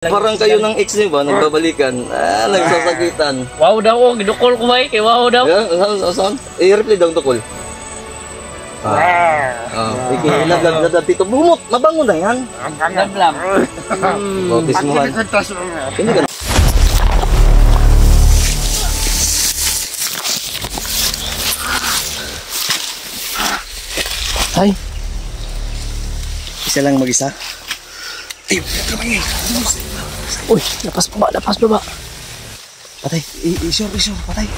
Parang kayo ng ex niyo ba, nagbabalikan? Nagsasakitan. Wow daw, oh, gidukol ko ba eh, kay wow daw. Saan? I-replay daw ito, Col. Ilaglag dito. Bumot, mabango na yan. Laglam. Bautismuhan. Hindi ka na. Ay. Isa lang mag-isa. Ay, uy, lapas baba. Patay, isure, patay.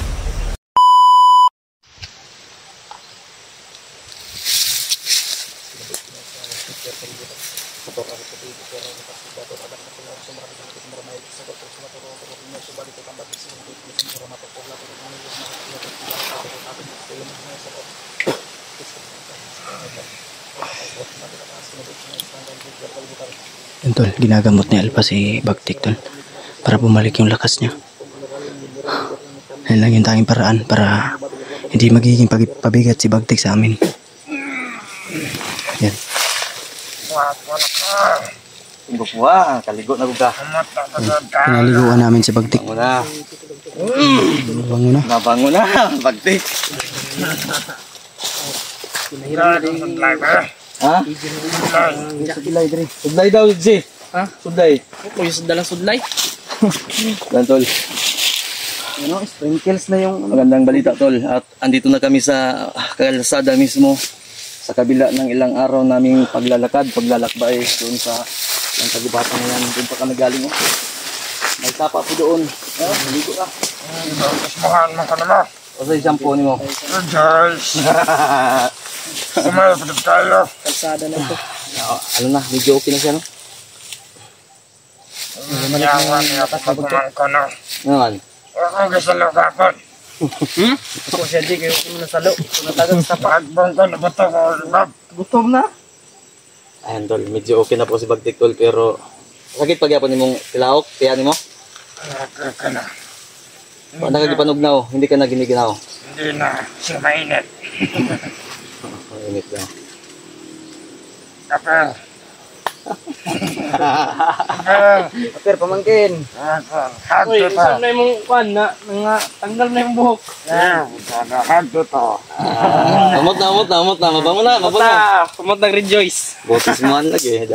Yun tol, ginagamot ni Alpa si Bagtik tol para bumalik yung lakas niya. Yan lang yung tanging paraan para hindi magiging pabigat si Bagtik sa amin. Yan. Kaligo na buka. Pinaliguan namin si Bagtik. Nabango na, Bagtik. Ha? Sudlay daw, G. Ha? Sudlay. Ako yung dalang sudlay. Yan, Tol. Sprinkles na yung Magandang balita, Tol. At andito na kami sa kalsada mismo. Sa kabila ng ilang araw naming paglalakbay doon sa ang tagubatan na yan. Doon pa kami galing. May tapa po doon. Maligo ka. Kasmahan mo ka naman. O sa shampoo ni mo. Guys. Sumaya pa tayo. Kalsada na ito. Ano na, medyo okay na siya, no? Yawan niya pagkuman ko na. Ngayon. Ako gusto lang kapon. Ako siya di, kayo kung nasalo. Kung natagal sa Pagbong ko na bato ko. gutom na. Ayan, Tol. Medyo okay na po si Bagtik, Tol. Pero sakit pagyapon ni mong tilaok. Kaya ni mo? Okay ka na. Nakagipanog na, oh. Hindi ka na giniginaw. Hindi na. Siya mainit. Init lang. Kapel. Kapel. Pero pamangkin. Hagdo Uy, to. isang na yung kwan na, tanggal na yung buhok. Hagdo to. Amot na. Mabango na. Kumot ng rejoice. Bautismuhan lagi.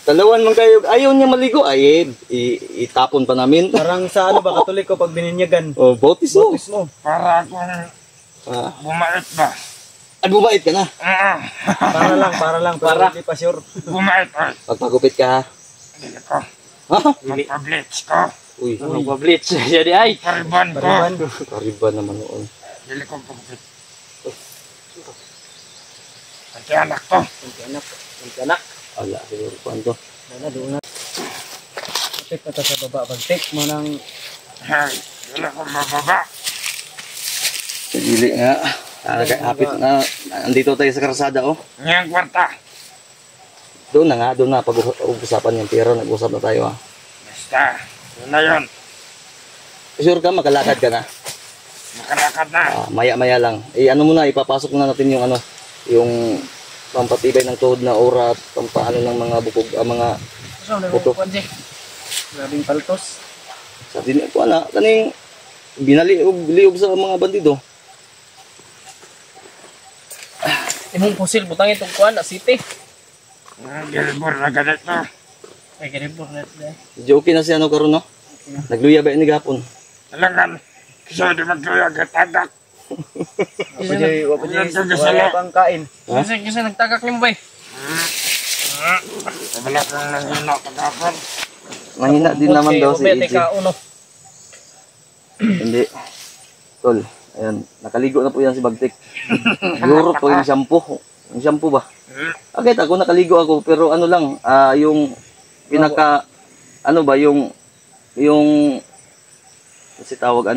Dalawan man kayo. Ayaw niya maligo. Ay, itapon pa namin. Parang sa ano ba, katoliko pag bininyagan. Oh, bautismo. Para akong bumait ba? Ay, bumait ka na. Para lang, pero hindi pa sure. Bumait ay. Pagpagupit ka, ha? Hindi ko. Ha? Magpa-blitz ko. Uy, Mag-blitz. Jadi ay. Pariban ko. kariban naman noon. Hindi ko pagpit. Nanti anak to. Anak. Ala, siguro po ano to. Kapit pa sa baba, Bagtik mo nang Hey, hindi ko mababa. Sagili nga. Hapit na. Andito tayo sa karsada, oh. Ngayang kwarta. Doon na. Pag-usapan yung pera. Nag-usap na tayo, ha. Basta, yun na yun. Sure ka, makalakad ka na. Makalakad na. Maya-maya lang. Ano muna, ipapasok na natin yung ano, yung pampatibay ng tuhod na ura at pampaano ng mga bukog, mga buto. Grabing paltos. Sa din ko na, kaning binaliog sa mga bandido. Imong pusil, butang itong kwan na city. Gilbor na ganit na. Ay, ganito na ito. Medyo okay na siya, no, karon, no? Nagluya ba ni gapon? Talangan. Kasi di magkaya gatagak. wala pang kain. Kasi nagtagak niyo ba eh? Wala kang nanghina pagkapon. Mahina din naman daw si EJ. Hindi. Tol, ayan, nakaligo na po yan si Bagtik. Siguro to yung shampoo. Yung shampoo ba? Okay, ako nakaligo ako, pero ano lang, yung pinaka, ano ba, yung kasi tawag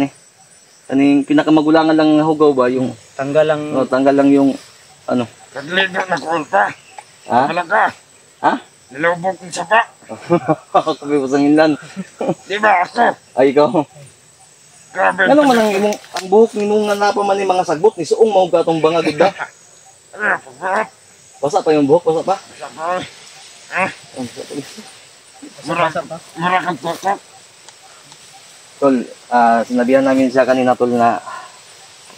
kaning pinakamagulangan lang ng hugaw ba, yung Tanggal lang. tanggal lang yung ano. Nagligo na kulpa. Ha? Wala ka. Ha? Nilubog ng sapa. Kami pasangin Di ba ako? Ay, ikaw. Grabe. Ano man ang buhok ni mong napa man ni mga sagbot ni suong mao gatong bangag da. Ano, pagbuhat. Basa pa yung buhok, basa pa. Saboy. Ah, Marakang tukok. Tol, sinabihan namin siya kanina tol na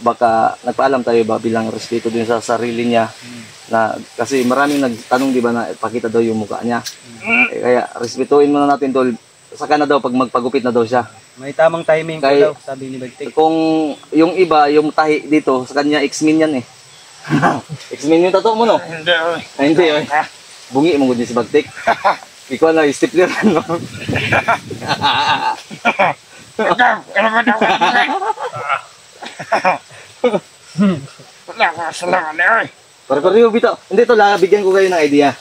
baka nagpaalam tayo ba bilang respeto din sa sarili niya na kasi maraming nagtanong di ba na pakita daw yung mukha niya. Kaya respetuhin muna natin tol. Saka na daw pag magpagupit na daw siya. May tamang timing ko Kay- daw, sabi ni Bagtik. Kung yung iba, yung tahi dito, sa kanya X-Men yan eh. X-Men yung tato mo no? Hindi, oy. Ay, hindi eh. Bungi mo gud si Bagtik. Ikaw na, stipler no? Ikaw, ano ba daw? Wala ko salamat na, oy. Pare-pareho bitaw. Hindi to la, bigyan ko kayo ng idea.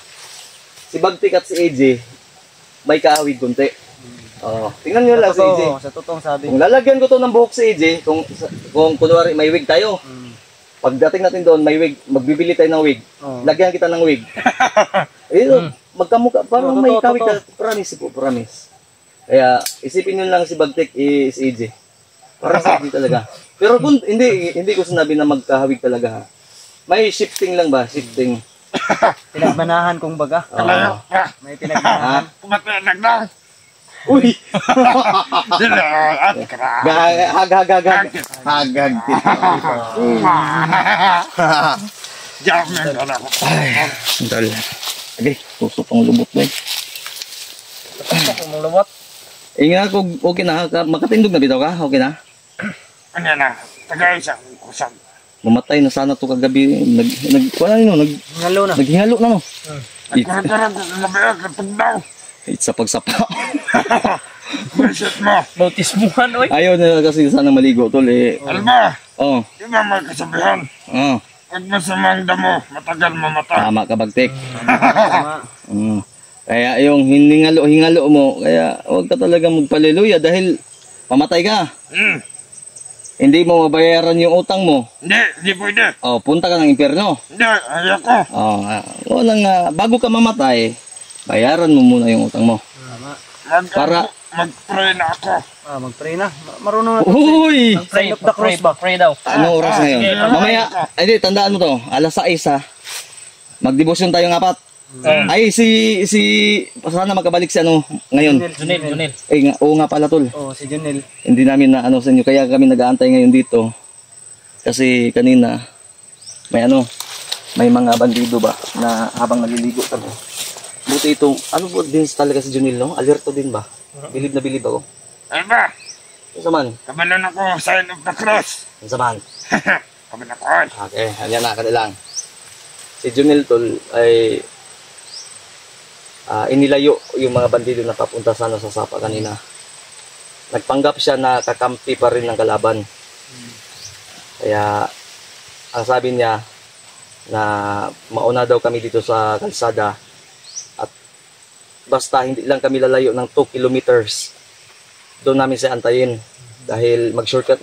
Si Bagtik at si AJ, may kaawid konti. Oh, tingnan niyo lang si AJ. Sa totoong sabi. Kung lalagyan ko to ng buhok si AJ, kung kunwari may wig tayo, pagdating natin doon, may wig, magbibili tayo ng wig. Oh. Lagyan kita ng wig. Magkamukha, parang may kawig ka. Promise po, promise. Kaya isipin niyo lang si Bagtik is AJ. Parang si AJ talaga. Pero kung hindi ko sinabi na magkahawig talaga ha. May shifting lang ba? Shifting. Pinagmanahan kong baga. Kalayo ka. May pinagmanahan. Pumatinag na. Uy! Dila, at kara. Hagag. Diyan mo yung ko. Dal. Okay, tusok ang lubot ba eh. Kung lumot. Nga kung okay na, makatindog na bitaw ka? Okay na? Ano na, tagay sa kusag. Mamatay na sana to kagabi. Ngalo na. Naghingalo na no. Nagkakaroon ko ng labi, katugnaw. It's sa pagsapa. Bullshit mo. Notice mo han, oy. Ayaw na kasi sana maligo tol eh. Alba, Oh, di ba may kasabihan? oh. Huwag masamang damo, matagal mamatay. Tama ka Bagtik. Tama. Kaya yung hingalo mo, kaya huwag ka talaga magpaleluya dahil pamatay ka. Hindi mo mabayaran yung utang mo. Hindi pwede. Oh, punta ka ng impyerno. Hindi, ayoko. Oh, bago ka mamatay, bayaran mo muna yung utang mo. Tama. Para- Mag-pray na ako. Mag-pray na. Marunong na. Uy! Sign of the cross ba? Pray daw. Anong oras ngayon? Mamaya, hindi, tandaan mo to. Alas 6 ha. Magdebosyon tayo ng 4. Ay, sana makabalik si ano ngayon. Junel. Oo nga pala tol. Oh, si Junel. Hindi namin na ano sa inyo, kaya kami nag-aantay ngayon dito. Kasi kanina, may mga bandido ba na habang naliligo kami. Buti itong, ano po din talaga si Junil, no? Alerto din ba? Bilib na bilib ako. Alba, Yung saman? kabalan ako, sign of the cross. Yung saman? Kabalan ako. Okay, hanya na kanilang. Si Junil tol ay inilayo yung mga bandido na papunta sana sa Sapa kanina. Nagpanggap siya na kakampi pa rin ng kalaban. Kaya ang sabi niya na mauna daw kami dito sa kalsada at basta hindi lang kami lalayo ng 2 kilometers. Doon namin siya antayin dahil mag-shortcut,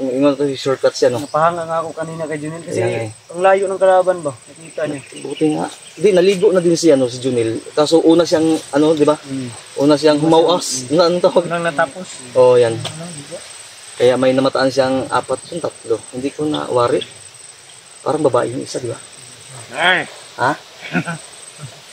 shortcut siya no. Napahanga nga ako kanina kay Junel kasi Ayan, ang layo ng kalaban ba? Nakita niya. Buti nga. Hindi, naligo na din si Junil. Kaso una siyang, di ba? Una siyang humawas. Ano tawag? Unang natapos. Oo, yan. Kaya may namataan siyang 4 yung 3. Hindi ko na wari. Parang babae yung isa, di ba? Ay, Ha?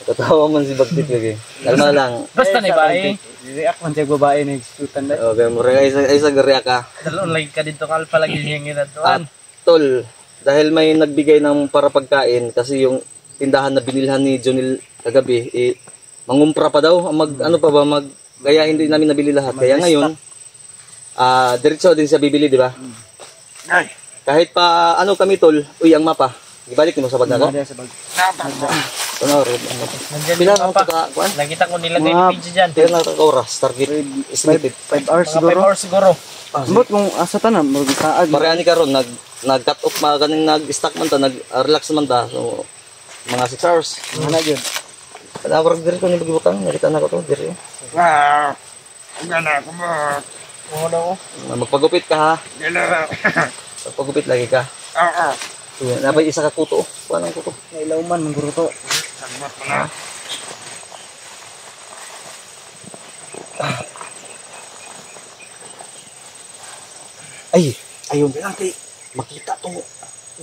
Katawa man si Bagtit lagi. Kalma lang. Basta ni bae. React man siya babae na executan na. Okay, mura ay sa gariya ka. Online ka dito kalpa lagi niyang At ginatuan. tol, dahil may nagbigay ng para pagkain kasi yung tindahan na binilhan ni Junil kagabi, mangumpra pa daw, kaya hindi namin nabili lahat. Kaya ngayon, diretso din siya bibili, di ba? ay, Kahit pa kami tol, ang mapa, ibalik mo sa bag na ko. natakbo. Nandiyan Bilang yung ang mapa. kuan? Nakita ko nilagay ni PG dyan. Kaya na oras, target estimated. 5 hours siguro. 5 hours siguro. Ambot kung asa ta na magkaag. Pareha ni karon nag-cut off kaning nag-stack man ta, nag-relax man ta. So mga 6 hours. Ano yun? Panawag diri ko ni bagibutang, nakita na ko to diri. Wow, ang gana ako mo. Magpagupit ka ha. Gila. Magpagupit lagi ka. Oo, Napay isa ka kuto. Kuan ang kuto. Nailaw man, mangguruto. sagot mo na. Ay, ayun na kay makita tong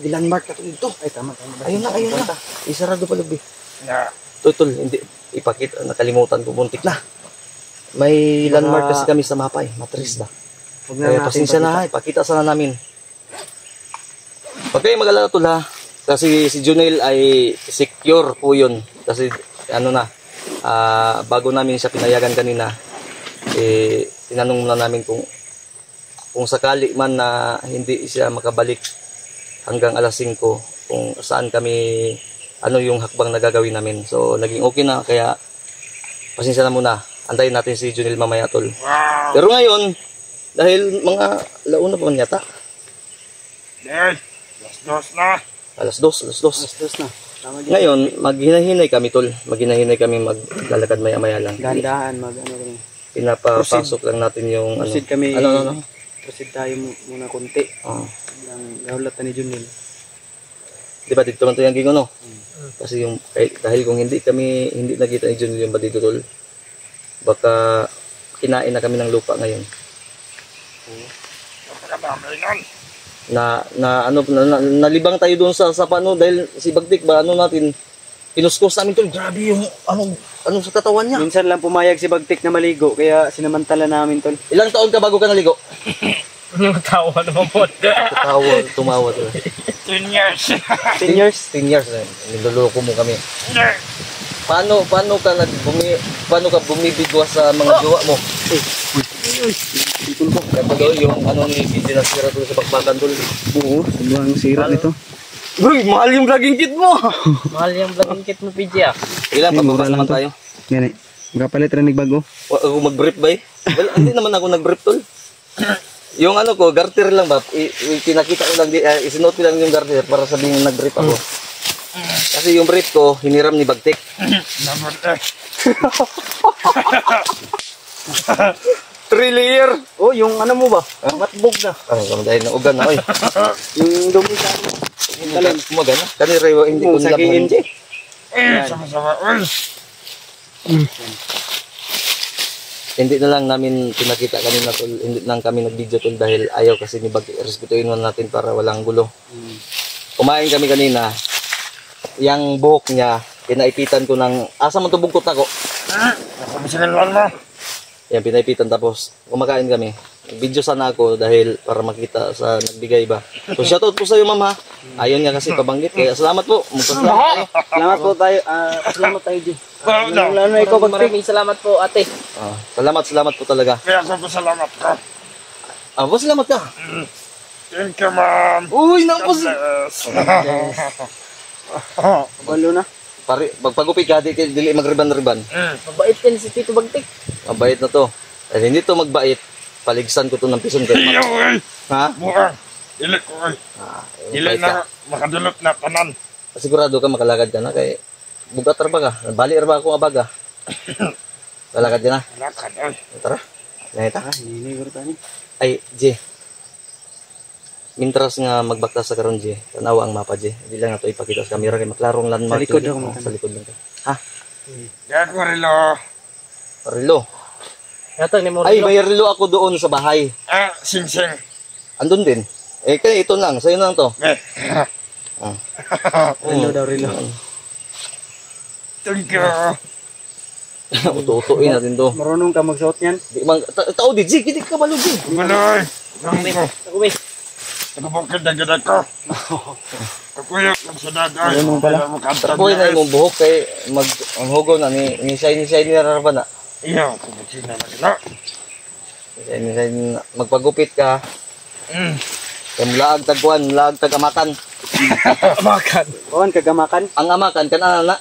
landmark ka to dito. Ay, tama. Ayun na. Isarado pa lubi. Yeah. Tutol, hindi ipakita, nakalimutan ko, muntik na. May landmark kasi kami sa mapa eh. Matris ba? Huwag na Kaya natin pasensya na pakita sana namin. Pag kayo mag-alala tol ha. Kasi si Junel ay secure po yun. Kasi ano na, bago namin siya pinayagan kanina, tinanong muna namin kung sakali man na hindi siya makabalik hanggang alas 5, kung saan kami, ano yung hakbang na gagawin namin. So naging okay na, kaya pasensya na muna. Antayin natin si Junel mamaya tol. Pero ngayon, dahil mga launa pa man yata. Day, dos na. Alas 2 na. Tama din. Ngayon, maghinahinay kami tol. Maghinahinay kami, maglalakad maya-maya lang. Dahan-dahan, ano rin. Pinapapasok lang natin yung Proceed kami. Ano? Proceed tayo muna konti. Oh. Ang gahulatan ni Junel. Di ba dito man to yung gingo no? Kasi yung dahil kung hindi nakita ni Junel yung badito tol, baka kinain na kami ng lupa ngayon. Napakadami nun. Nalibang tayo doon sa paano dahil si Bagtik ba ano natin pinuskos namin tol. Grabe yung ano sa katawan niya. Minsan lang pumayag si Bagtik na maligo, kaya sinamantala namin tol. Ilang taon ka bago ka naligo? Anong tawa naman po? Tumawa tol. 10 years. 10 years? 10 years na. Niloloko mo kami. Paano ka bumibigwas sa mga jowa mo? Kaya daw yung ano ni Pidgey na sira doon sa bakbakan tol. Oo, sobrang sira nito. Uy, mahal yung vlogging kit mo. Mahal yung vlogging kit mo, PJ ah. Ilan Mura pabukas lang naman to. tayo? Yan eh. Magkapalit rin nagbago. Ako mag-brief ba eh? Well, hindi naman ako nag-brief tol. Yung ano ko, garter lang ba? Pinakita ko lang, isinuot ko lang yung garter para sabihin nag-brief ako. Kasi yung brief ko, hiniram ni Bagtik. Naman 3 layer. Oh, yung ano mo ba? Matbog na. Dahil na ugan na, oy. Yung dumi ka ano. Kumaga na. Kanira, hindi ko nila Sagingin. sama-sama. Uy. Hindi na lang namin pinakita kanina tol, hindi lang kami nag-video tol dahil ayaw kasi ni Bagtik, respetuhin mo natin para walang gulo. Kumain kami kanina, yung buhok niya, pinaipitan ko ng, asa man to bugkot ako? Nakamasingalan mo. Yan, pinaipitan tapos kumakain kami. Video sana ako dahil para makita sa nagbigay ba. So shoutout po sa iyo ma'am ha. Ayun nga kasi pabanggit, kaya salamat po. Magpasalamat tayo. Salamat po tayo. Salamat tayo, G. Lalo na ikaw, Bagtik. Maraming salamat po, ate. Salamat po talaga. Kaya ako salamat ka. Salamat ka. Thank you, ma'am. Uy, napos. Bless. Balo na. Pare, magpagupit ka, dili magriban-riban. Mabait yan si Tito Bagtik. Mabait na to. Dahil hindi to magbait, paligsan ko to ng pison ko. Iyo, uy. Ha? Buang. Dili ko, uy. Dili Mabait ka. na makadulot na tanan. Sigurado ka makalagad ka na kay bugat ra ba ka? Bali ra ba ako abaga? Lalakad ka na. Lakad, uy. Tara. Nahita. Hindi ko tani. Ay, J. Mintras nga magbaktas sa karon J. Tanawa ang mapa J. Hindi lang nato ipakita sa camera kay maklarong landmark. Sa likod yun. ako, Sa likod lang. Ha? Yan ko rilo. Relo. Yata ni mo. Ay, may relo ako doon sa bahay. Sing-sing. Andun din. Kaya ito lang. Sa'yo lang to. Eh. Rilo daw, rilo. Thank you. Uto-utoin natin to. Marunong ka magsuot niyan? Tao di J. Hindi ka balo J. Guloy. Gamit ko. Ako, be. Nagabukid na gano'n ko. Kakuyok ng sadad. Ay, Ano pala? Tapoy na imong buhok kay ang hugaw na ni shiny na ra ba na. Iyo, kubutin na gano'n. Shiny magpagupit ka. Kay mulaag tagkuan, mulaag tagamatan. Makan. Kuhan, kagamakan. Ang amakan kana na.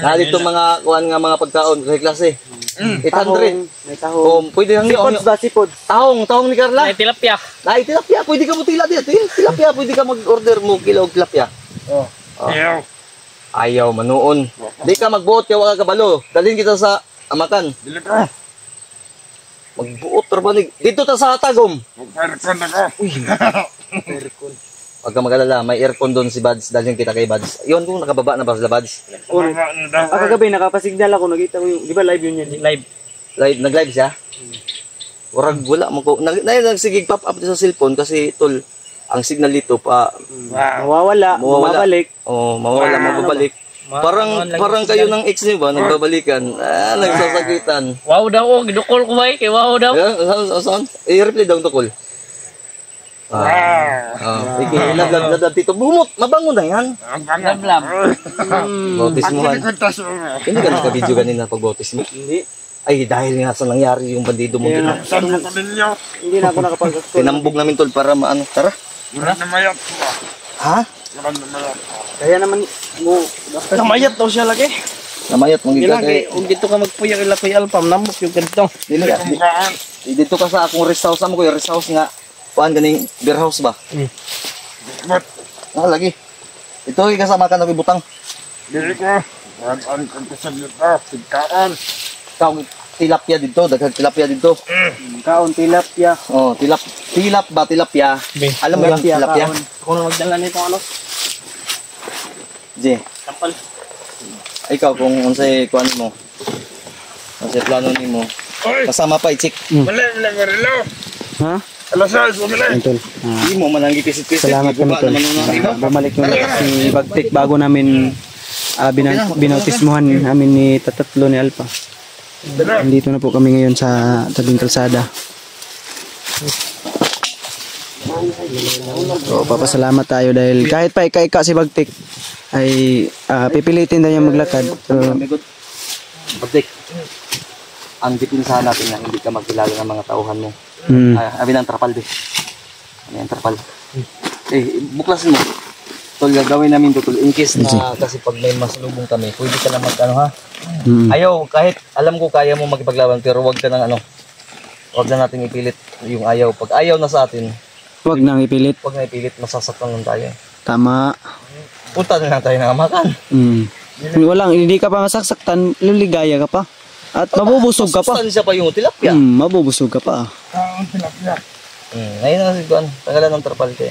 Na dito mga kuan nga mga pagkaon sa klase. 800. May tahong. Pwede lang Sipods ba, sipods? tahong ni Carla. May tilapia. Ay, tilapia, pwede ka mo tila dito. Tilapia, pwede ka mag-order mo kilo og tilapia. Iyo. Ayaw manuon. Di ka magbuot kay wala ka kabalo. Dalhin kita sa amakan. Dili ko. Magbuot ra ba ni dito ta sa Tagom. Magparikon ako. Wag ka mag-alala, may aircon doon si Bads, dalhin kita kay Bads. Yun kung nakababa na ba sila Bads? Baba na daw. Kagabi, nakapasignal ako. Nakita ko yung, di ba live yun yan? Live. Nag-live siya? Warag wala mo ko. Nagsigig pop up sa cellphone kasi tol, ang signal dito pa Wow. Mawawala, mawawalik. mawala, mababalik. Parang kayo ng ex niyo ba? Nagbabalikan. Nagsasakitan. Wow daw, gidukol ko ba? Kay wow daw. Saan? I-replay daw ito, Kol. Ikinilab dito. Bumot! Mabango na yan. Lamlam. Bautismuhan. Hindi ka naka-video kanina pag bautismo? Hindi. Ay, dahil nga sa nangyari yung bandido mo. Saan mo ko ninyo? Hindi na ako nakapag-astol. Tinambog namin, Tol, para maano. Tara. Wala na mayat ko. Ha? Wala na mayat ko. Kaya naman mo namayat daw siya lagi. Namayat mong Ilang gigagay. kay dito ka magpuyak ila kay Alpam namok yung ganito. Kumkaan. Dito ka sa akong rest house. Amo ko yung rest house nga. Kuhaan ganing beer house ba? But, Lagi. Ito yung kasama ka na butang. dili ko. Wadaan kang kasal nito. Tigkaan. Ikaw, tilapia dito. Daghang tilapia dito. Kaon tilapia. Oh, tilapia. Alam mo yung tilapia? Ako na magdala nito ano? Je, Sampal. ikaw kung unsay kuan mo. Unsay plano nimo. Oy! Kasama pa i-check. Mali, marilo. Ha? Alas 6, umili. Tol. Hindi mo man lang gipisit-pisit. Salamat kami, Tol. Bumalik yung lakas ni Bagtik bago namin binautismuhan namin ni Tatatlo ni Alpha. Nandito na po kami ngayon sa tabing kalsada. So, papasalamat tayo dahil kahit pa ika-ika si Bagtik ay pipilitin na niya maglakad. So, Bagtik. Ang dipinsahan natin na hindi ka magkilala ng mga tauhan mo. Abi ng trapal di. Ano yung trapal? Buklasin mo. Tol, gagawin namin to, Tol. In case na kasi pag may masalubong kami, pwede ka lang ano ha? Ayaw, kahit alam ko kaya mo magpaglaban pero wag ka nang ano. Wag na natin ipilit yung ayaw. Pag ayaw na sa atin, wag nang ipilit. wag na ipilit, masasaktan lang tayo. Tama. Punta na lang tayo ng amakan. Hindi ka pa masasaktan, liligaya ka pa. At mabubusog ka pa. Masustansya pa yung tilapia. Mabubusog ka pa. Kaon tilapia. Ngayon na si Juan, tagalan ng trapal kayo.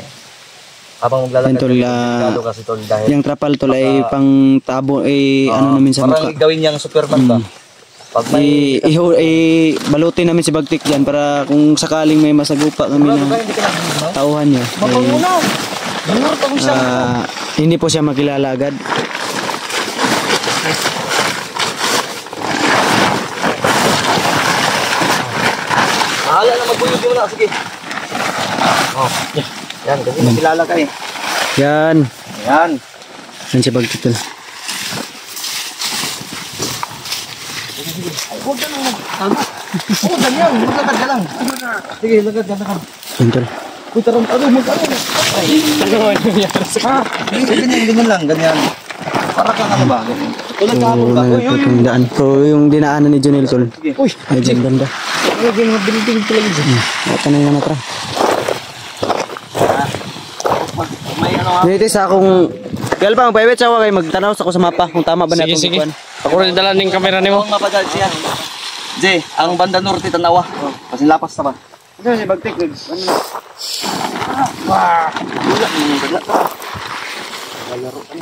Habang maglalakad Yan, Tol, delikado kasi, Tol, dahil Yung trapal, Tol, ay pang tabo, ano namin sa parang mukha. gawin niyang Superman ba? Pag may Balutin namin si Bagtik dyan para kung sakaling may masagupa kami ng hindi ka na tauhan niya. mapanguna. Binurot ako siya. Hindi po siya makilala agad. Mahala na magbuyog mo na. Sige. Yan, kasi nakilala ka eh. Yan. Yan. Yan si Bagtik, Tol. Huwag ka nang Oo, ganyan. Maglakad ka lang. Sige, lagad ka. Yan, Tol. Uy, tarong, magkano? Ganyan lang, ganyan. Para kang ano ba? Ganyan. Tulad ka So, ka. Uy, yung daan. So, yung dinaanan ni Jonel, Tol. Uy, Ay, dyan, ganda. Ganyan, mabiling talaga dyan. Ito na yung natra. May ano ha? Dito sa akong... Kaya pa, magpaiwit siya kayo magtanaw sa ako sa mapa kung tama ba na itong bukuan. Ako rin dala ning kamera nimo. Ang mapadal siya. Jay, ang banda norte tanawa. Kasi lapas na ba? Ito si Bagtik. Ano? Wala, wala.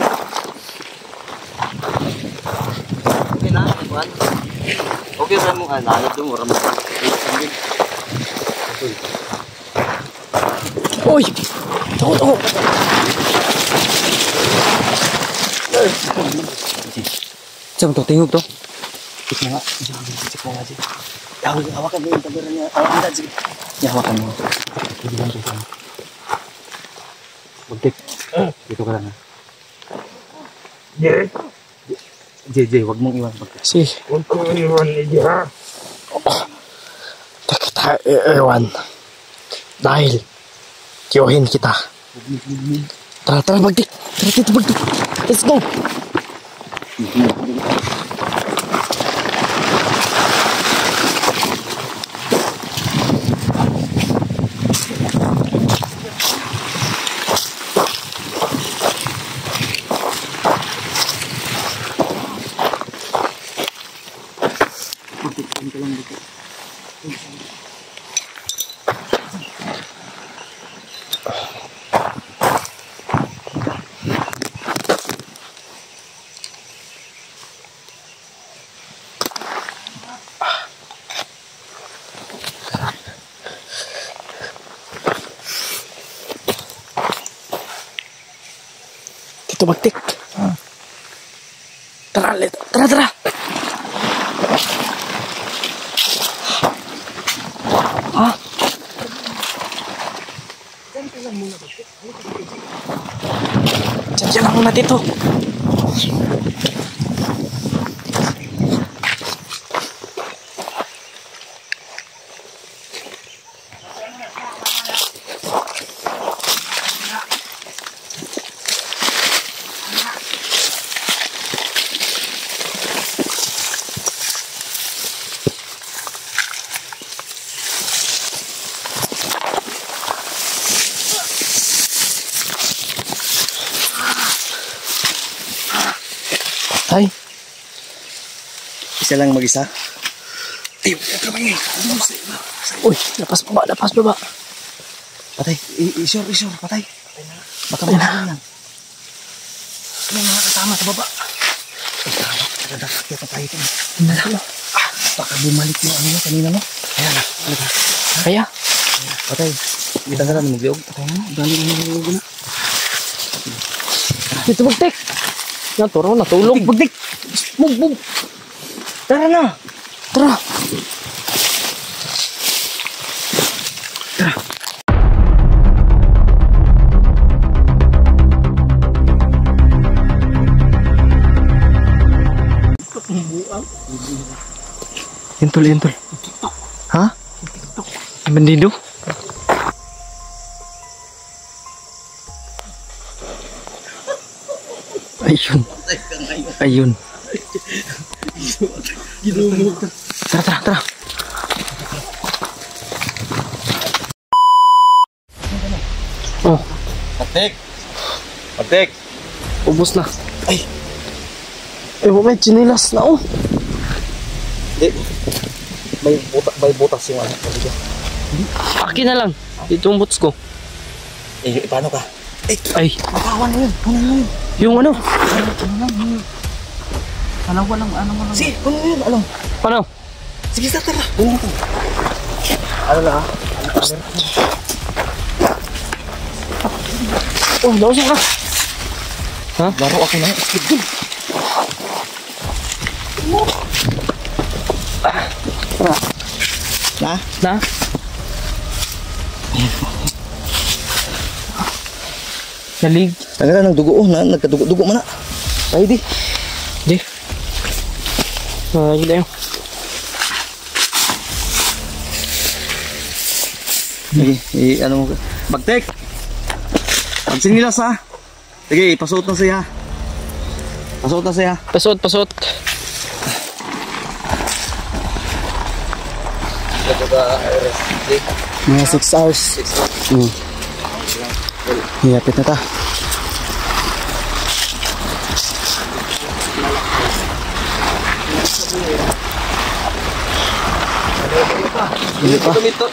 Okay na, Juan. Okay ra mo lalad mo ram. Uy! Tako! Saan to? Tingog to? Sige nga. Sige nga. Hawakan mo yung tagaran niya. Hawakan sige. Hawakan mo. Sige lang. Bagtik. Dito ka lang ha. JJ, wag mong iwan Bagtik. Si. Huwag ko iwan niyo ha. Kita iwan. Dahil kiyohin kita. Tara, Bagtik. Tara, dito, Bagtik. Let's go. Dito, Bagtik. Tara. Ah. Diyan lang muna dito. Ay, Isa lang mag-isa. Ay, uy, lapas baba. patay. Isure, patay. Baka mahal yan. May mga kasama sa baba. Ay, tama. Nagdakakit na tayo ito. Baka bumalik yung ano kanina mo. Kaya na. Kaya? Patay. Kita ka na mag-liog. Patay na. Dali na mag-liog na. Dito Bagtik. Natulog. Bagtik! Bug! Tara na! Tara. Intol. Ha? Bandido? Ayun. Tara. Oh, Patek! ubos na. Ay, may chinilas na oh. Hindi. May butas yung ano. Akin na lang. Dito ang boots ko. Eh, paano ka? Ay, Makawan na yun. Kunin mo yun. yung ano? Ano mo lang. Sige, kunin mo yun. Alam. Ano? Sige, tara. Kunin mo. Ano lang ha? Oh, lausok ka. Ha? Laro ako ng skip dun. Na? Nalig. Tanggal na ng dugo. Nagkadugo mo na. Ay, di. Di. Hindi yun. Sige, ano mo ka? Bagtek! Pagsinilas ha. Sige, ipasuot na siya. Pasot. Mga 6 hours. Hiyapit na ta.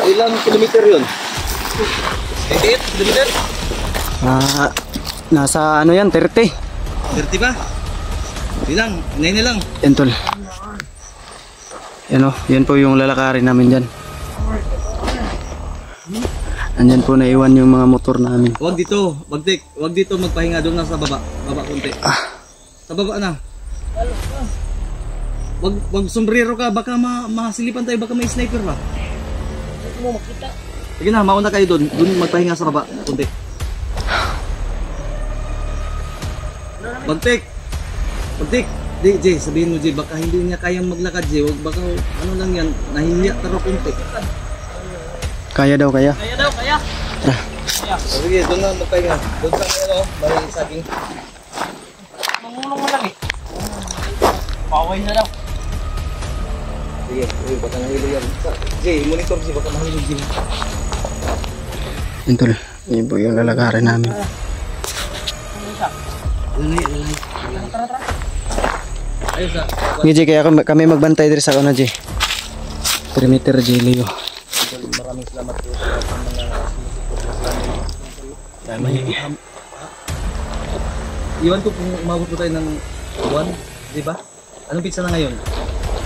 Ilang kilometer yun? 88 kilometer? Nasa ano yan, 30. 30 ba? Ilang? 9 lang. Intol. Yan po yung lalakarin namin dyan. Andyan po naiwan yung mga motor namin. Huwag dito, Bagtik. Huwag dito magpahinga doon na sa baba. Baba konti. Sa baba na. Wag sombrero ka, baka masilipan tayo, baka may sniper ba? Mo makita. Sige na, mauna kayo doon. Doon magpahinga sa baba, konti. Bagtik. Jay, sabihin mo Jay, baka hindi niya kayang maglakad Jay. Wag baka ano lang yan, nahihiya taro konti. Kaya daw. Kaya. Sige, doon na magpahinga. Doon sa may saging. Mangulong mo lang eh. Paway na daw. Sige, baka nahilo yan. Jay, monitor siya, baka nahilo Jay. Intol, yun po yung lalakarin namin. Ayos na. Sige, Jay, kaya kami magbantay dito sa kana, Jay. Perimeter, Jay, Leo. Maraming salamat po sa mga Iwan ko kung umabot po tayo ng buwan, di ba? Anong pizza na ngayon?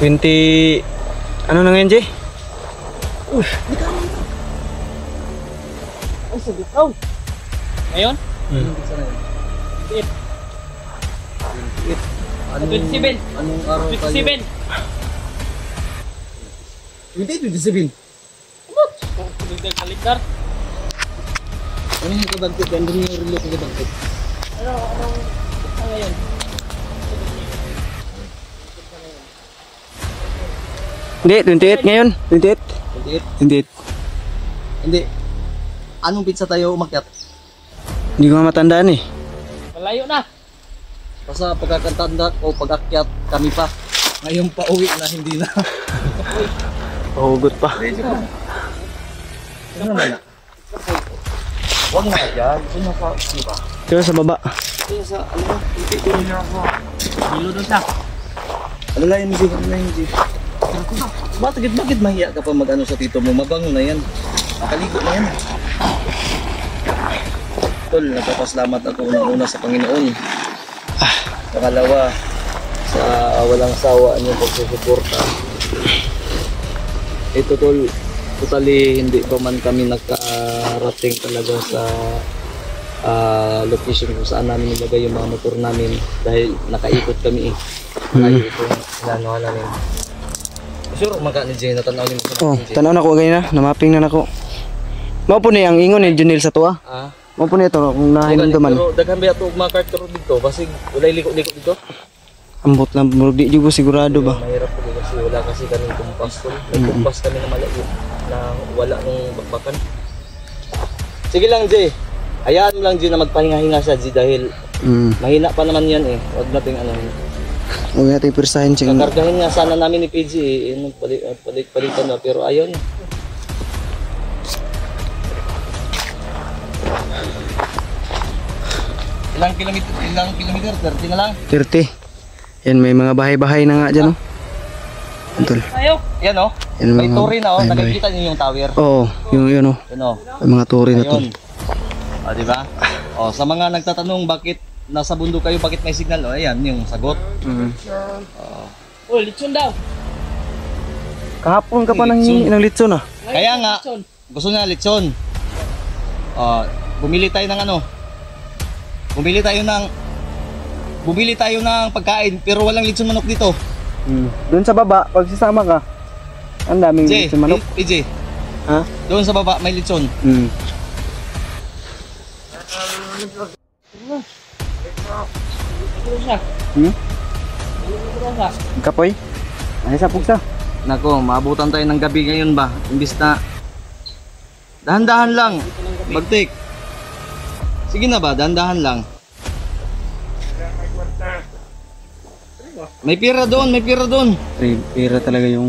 20... Ano na ngayon, Jay? Ay, sagot. Oh. Ngayon? Anong pizza na ngayon? 28. Anong araw tayo? 27. 27. Kalendar. Ano yung kabagkit? Ano yung relo ko kabagkit? Anong ngayon? Hindi, 28 ngayon. 28. 28? 28. Hindi. Anong pizza tayo umakyat? Hindi ko nga matandaan eh. Malayo na. Basta pagkakatanda o pag-akyat kami pa. Ngayon pa uwi na hindi na. Pahugot pa. Ano na na? Huwag na yan. Gusto na sa, di ba? Kaya sa baba. Kaya sa, ano mo? Hindi ko rin ako. Hilo doon siya. Alalayan mo siya, alalayan mo siya. Bakit mahiya ka pa mag-ano sa tito mo? Mabango na yan. Nakaligo na yan. Tol, nagpapaslamat ako unang-una sa Panginoon. Pangalawa, sa walang sawa niyong pagsusuporta. Ito tol, totally hindi pa man kami nakarating talaga sa location kung saan namin nilagay yung mga motor namin dahil nakaikot kami eh. Layo itong inanohan namin. Sure, maka ni Jay, natanaw ni mo. Oh, tanaw na ko ganyan na. Namaping na nako. Mao po ni ang ingon ni Junil sa tuwa. Ah, Mao po ni ito kung nahinumduman. pero daghan ba ito mga kartero dito? Kasi walay liko-liko dito. Ambot lang murag di jugo sigurado ba. Mahirap po kasi wala kasi kaming kumpas tol. May kumpas kami na malayo na wala nung bakbakan. Sige lang Jay. Hayaan mo lang Jay na magpahinga-hinga siya Jay dahil mahina pa naman yan eh. Huwag nating ano. Huwag natin pirsahin siya. Kakargahin nga sana namin ni PG eh. Palitan na pero ayun. Ilang kilometer? 30 na lang. 30. Yan may mga bahay-bahay na nga dyan oh. Tol. Tayo. Yan oh. Yan May mga turi na oh. bahay-bahay. Nakikita niyo yung tower. Oo, yung yun oh. Yan oh. May mga turi na tol. Ayun. O, di ba? O, sa mga nagtatanong bakit nasa bundok kayo, bakit may signal? O, ayan, yung sagot. Oh, lechon daw. Kahapon ka pa nang Litson. ng litson ah. Kaya nga, Lechon. gusto niya lechon. O, bumili tayo ng ano? Bumili tayo ng pagkain, pero walang lechon manok dito. Doon sa baba, pag sasama ka, ang daming Jay, litson manok. PJ, Ha? doon sa baba may lechon. Ito siya. Ito siya. Kapoy? Ay sa pugsa. Nako, maabutan tayo ng gabi ngayon ba? Imbis na dahan-dahan lang. Bagtik. Sige na ba, dahan-dahan lang. May pira doon, may pira doon. Pira talaga yung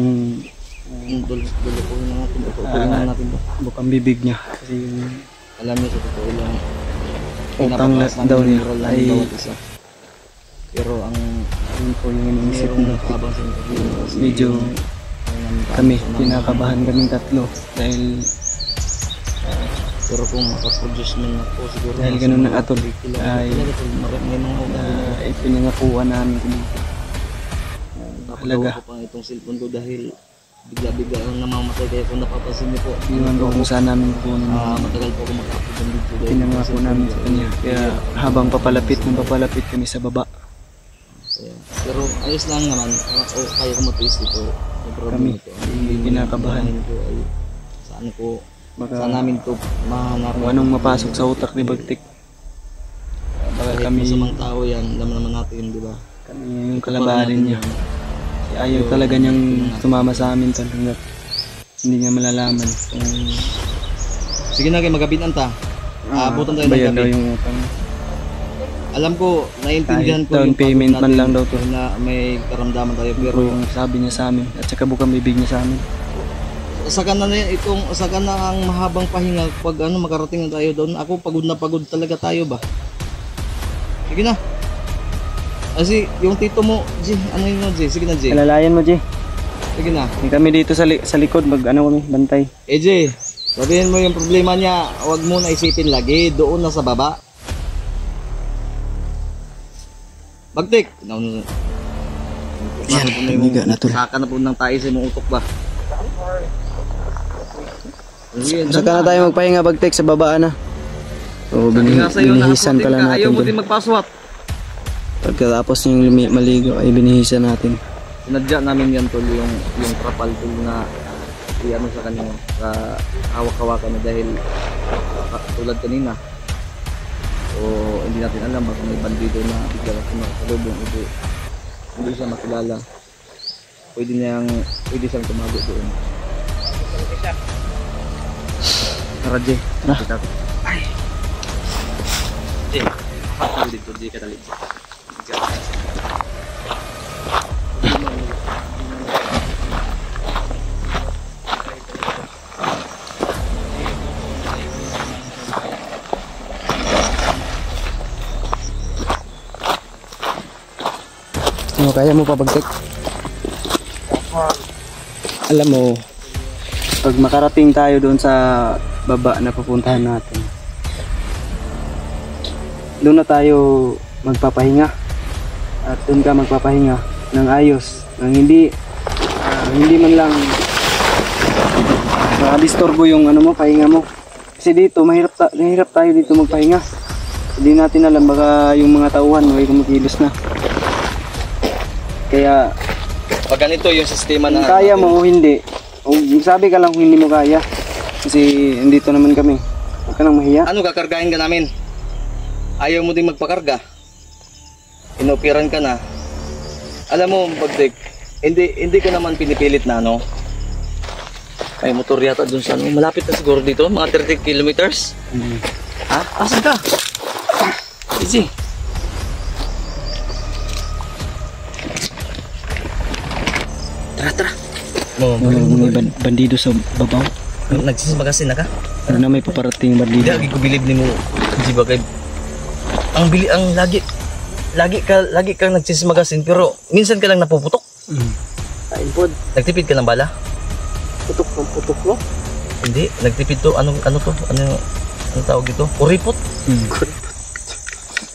Dulo ko na natin, tutuin na natin ba? bukang bibig niya. Kasi yung Alam niyo sa totoo lang. utang na pinapataas namin daw yung niya moral namin ay bawat isa. Pero ang yun po yung iniisip merong mo. nakabang sa interview. Medyo kami, kinakabahan kaming tatlo. Dahil Pero kung makaproduce man ako siguro. dahil nasa ganun mga na atol ay may mga ipinangakuha namin kung Napagawa ko pa itong cellphone ko dahil bigla-bigla ang namamatay kaya kung napapansin niyo po. iwan ko kung saan namin po Matagal po ako maka-upload ng video. dahil pinangako namin sa kanya. Kaya habang papalapit kami sa baba, Kaya, pero ayos lang naman. Kaya ko matiis dito. May problem Kami, ito. kinakabahan. Ko ay saan ko baka saan namin to mahanap. kung anong mapasok sa utak ni Bagtik. Baka kami- kami masamang tao yan. Alam naman natin, di ba? Kami yung kalabanin niya. Ayaw talaga niyang sumama sa amin hanggat hindi niya malalaman kung Sige na kayo, magabinan ta. Abutan tayo ng bayad daw gabi. yung utang. Alam ko, naiintindihan Kahit ko down yung pagod payment man natin lang daw to. na may karamdaman tayo. Pero Pero yung sabi niya sa amin at saka bukang bibig niya sa amin. saka na ang mahabang pahinga pag makarating na tayo doon. Ako pagod na pagod talaga tayo ba. Sige na. Kasi yung tito mo, G, ano yun mo, G? Sige na, G. Alalayan mo, Jay. Sige na. Kami dito sa likod, kami, bantay. G, sabihin mo yung problema niya, huwag mo na isipin lagi, doon na sa baba. Bagtik! Yan, tumiga na tol. Saka na po ng tayo sa mong utok ba? Saka na tayo magpahinga, Bagtik, sa baba na. So, Sabi nga sa'yo, binihisan pala nakaputin ka, natin ayaw mo dun. din magpaswat. Pag Pagkatapos yung maligo ay binihisa natin. Sinadya namin yan tol, yung trapal tol na ano sa kanina, sa hawak-hawakan na dahil tulad kanina. O hindi natin alam baka may bandido na bigla na sumasalubong, hindi siya makilala. Pwede siyang tumago doon. Tara Jay, ay Jay, pasok dito Jay, katalit kaya mo pa bagtik? Alam mo, pag makarating tayo doon sa baba na pupuntahan natin, doon na tayo magpapahinga at doon ka magpapahinga ng ayos, ng hindi man lang disturbo yung ano mo, pahinga mo. Kasi dito mahirap tayo dito magpahinga. Hindi natin alam baka yung mga tauhan may kumikilos na. Kaya pag ganito yung sistema na kaya mo o hindi, o sabi ka lang kung hindi mo kaya. Kasi dito naman kami. Huwag ka nang mahiya. Ano kakargahin ka namin? Ayaw mo din magpakarga. Inoperan ka na. Alam mo, Bagtik, hindi ko naman pinipilit na ano. Ay, motor yata dun sa ano. Malapit na siguro dito, mga 30 kilometers. Ha? Asan ka? Easy. Tara. May bandido sa babaw. Nagsismagasin na ka? Ano na may paparating bandido? Hindi, ko bilib ni mo. Di ba kay... Ang lagi kang nagsismagasin pero minsan ka lang napuputok. Kain pod. Nagtipid ka ng bala? Putok no? Hindi, nagtipid to. Ano to? Ano tawag dito? Kuripot?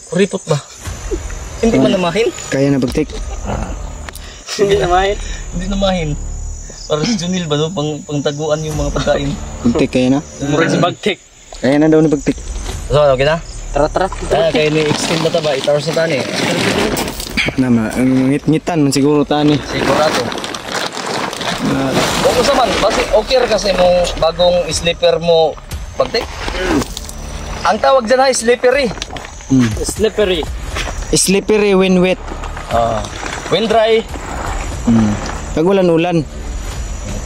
Kuripot ba? Hindi man namahin? Kaya na bagtik? Hindi namahin. Hindi namahin. Para si Junil ba no? Pangtaguan yung mga pagkain. Bagtik kaya na? Murag si Bagtik. Kaya na daw ni bagtik. So, okay na? Tara. Kaya ni-extend na ba? 8 hours na tani. Nama, ang ngit-ngitan man siguro tani. Sigurado. Oo naman, kasi okay kasi mo bagong slipper mo Bagtik. Ang tawag dyan ay slippery. Slippery. Slippery when wet. When dry. Pag ulan-ulan.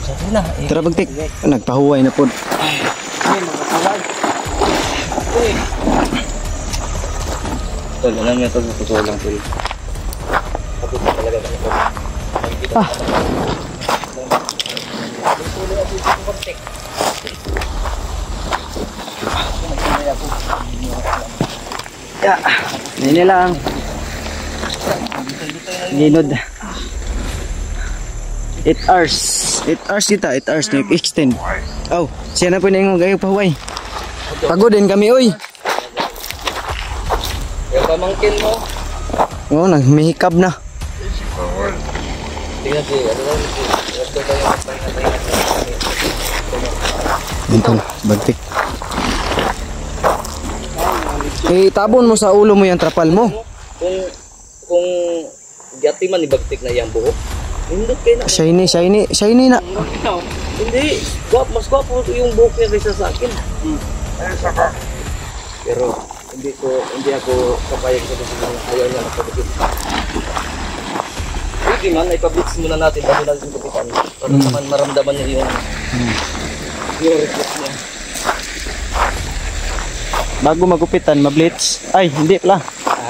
Sabi na. Tara bagtik. Nagpahuway na pod. Tol, alam niya tol, totoo lang tol. Kapit na talaga ganito. Hindi lang. Ginod. 8 hours. 8 hours kita, 8 hours na extend. Oh, siya na po na yung gayo pahuway. Pagod din kami, oy. Yung pamangkin mo. Oo, nagmihikab na. Tingnan si, ano lang, ito ba yung pahinga-pahinga. Ito, bagtik. Tabon mo sa ulo mo yung trapal mo. Kung gati man ibagtik na yung buhok, hindot kayo na. Shiny na. Hindi, mas gwapo yung buhok niya kaysa sa akin. Pero hindi ako kapayag sa kasi ayaw niya magpagupit. Pwede man, ipablitz muna natin bago natin gupitan para naman maramdaman niya yung reflex niya. Bago magupitan, mablitz. Ay, hindi pala.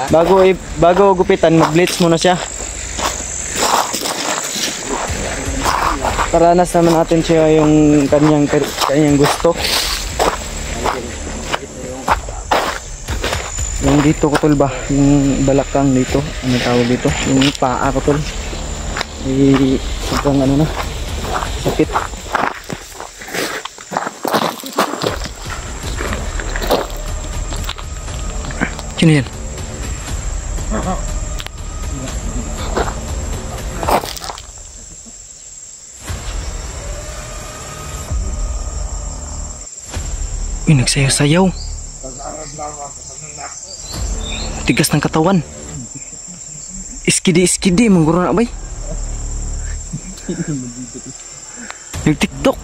Bago gupitan, mablitz muna siya. Paranas naman natin siya yung kanyang gusto. Yung dito ko tol ba? Yung balakang dito. Ano tawag dito? Yung paa ko tol. Sobrang ano na. Sakit. Sino yan? Uy, nagsayaw-sayaw. Tigas ng katawan. Iskidi mangguro na bay. Nag-TikTok.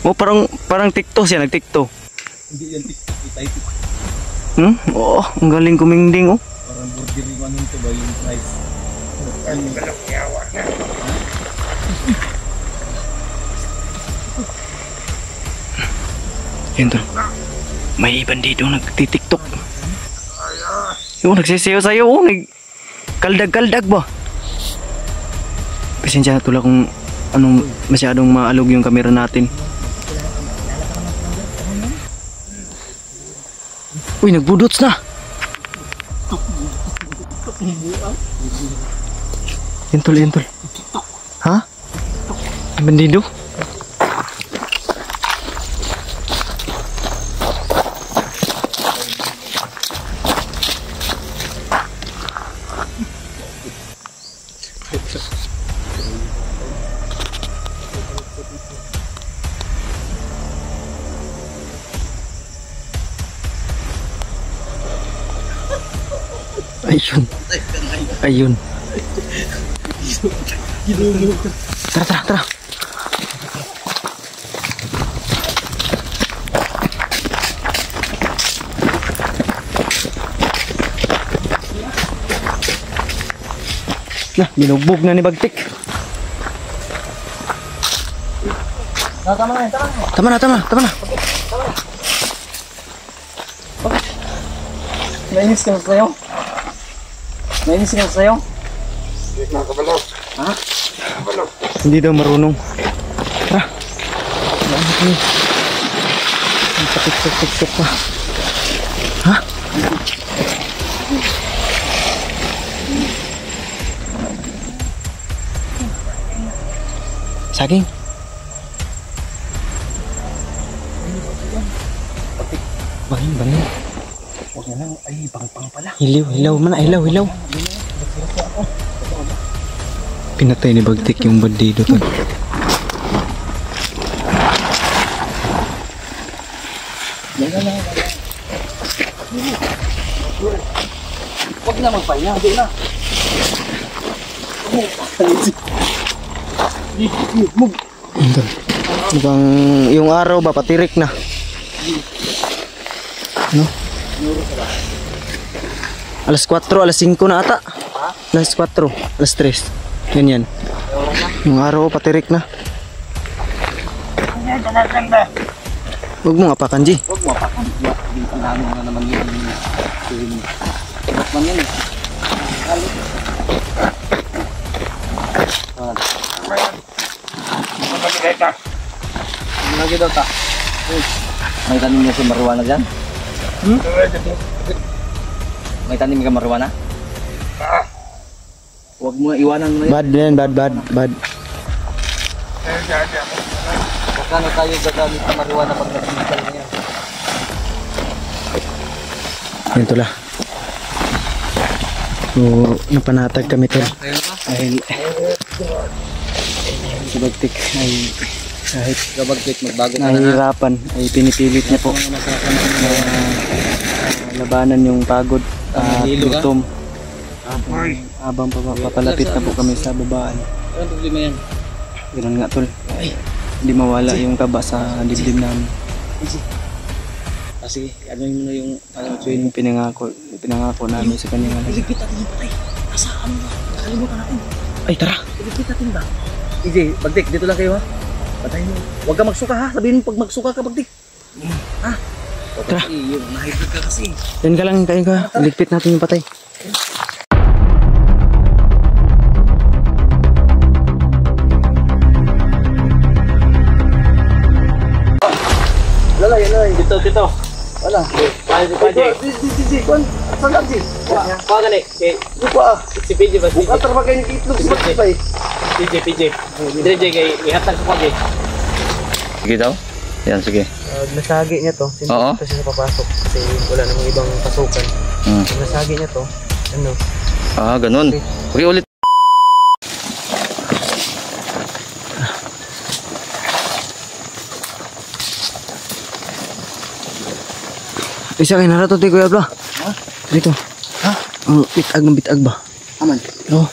Oh, parang TikTok siya, nag-TikTok. Hindi yan TikTok, type. Oo, ang galing kumingding oh. Parang burger yung ano ito ba, yung price. Yan to. May bandido nagtitiktok. Yung nagsisayaw sa'yo oh, kaldag ba? Pasensya na tula kung anong masyadong maalog yung camera natin. Uy, nagbudots na. Yan tol. Ha? Bandido? Ayun. Tara. Nah, binugbog na ni Bagtik. Tama na. Nainis ka na sa'yo? Nakabalo. Ha? Nakabalo. Hindi daw marunong. Tara. Ang patik-tik pa. Ha? Saging. Bangin. Huwag na lang, ay, pang pala. Hilaw man, hilaw. Pinatay ni Bagtik yung bandido to. Huwag na magpahinga, hindi na. Mukhang yung araw ba patirik na. Ano? Alas 4, alas 5 na ata. Alas 4, alas 3. Ganyan. Yung araw patirik na. Huwag mo apakan, G. Huwag mo apakan. Hindi pa namin na naman yun. Huwag man yan eh. Lagi daw ta. May tanim niya si marijuana dyan? May tanim ka marijuana? Huwag mo iwanan mo yan. Bad yan, bad. Kano tayo gagamit ng marijuana pag nag-chemical na yan? Yan tula. So, napanatag kami tol. Dahil si Bagtik ay kahit Gabagtik, magbago ka na. nahihirapan ay pinipilit niya po na labanan yung pagod at Hilo ka? gutom. Habang papalapit na po kami sa babaan. Anong problema yan? Ganun nga tol. Hindi mawala yung kaba sa dibdib namin. Sige, ano yun na yung... So yun yung pinangako namin sa kanya. Iligpit natin yung patay. Nasaan mo? Nakalimutan natin. Ay tara! Iligpit natin ba? EJ, Bagtik, dito lang kayo ha. Patayin mo. Huwag ka magsuka ha. Sabihin mo pag magsuka ka, Bagtik. Ha? Tara. Yung na-hybrid ka kasi. Yan ka lang, kain ka. Iligpit natin yung patay. Lalay. Dito. Wala. Paano si PJ? Saan lang si? Kuha ka ni. Di pa ah. Si PJ ba? Buka trabaho kayo ng itlog si Bagtik pa eh. PJ. Dire kay ihatag ko kagi. Sige daw? Yan, sige. Nasagi niya to. Oo. Kasi sa papasok. Kasi wala namang ibang pasukan. Nasagi niya to. Ano? Ah, ganun. Okay, ulit. Isa kayo narato tayo Kuya Bla. Ha? Dito. Ha? Ang bitag ba? Aman. Oh,